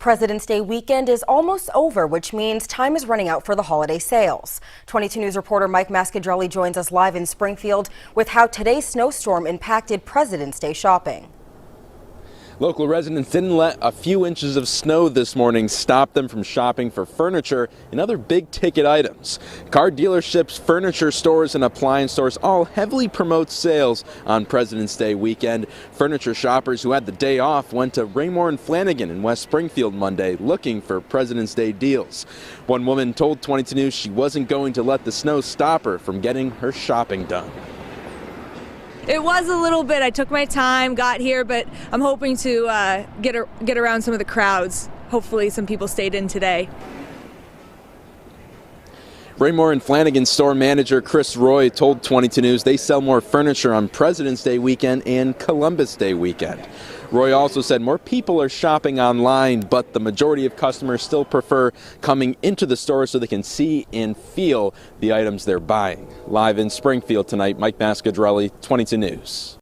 President's Day weekend is almost over, which means time is running out for the holiday sales. 22 News reporter Mike Mascadrelli joins us live in Springfield with how today's snowstorm impacted President's Day shopping. Local residents didn't let a few inches of snow this morning stop them from shopping for furniture and other big-ticket items. Car dealerships, furniture stores, and appliance stores all heavily promote sales on President's Day weekend. Furniture shoppers who had the day off went to Raymore and Flanagan in West Springfield Monday looking for President's Day deals. One woman told 22 News she wasn't going to let the snow stop her from getting her shopping done. It was a little bit. I took my time, got here, but I'm hoping to get around some of the crowds. Hopefully some people stayed in today. Raymore and Flanagan store manager Chris Roy told 22 News they sell more furniture on President's Day weekend and Columbus Day weekend. Roy also said more people are shopping online, but the majority of customers still prefer coming into the store so they can see and feel the items they're buying. Live in Springfield tonight, Mike Mascadrelli, 22 News.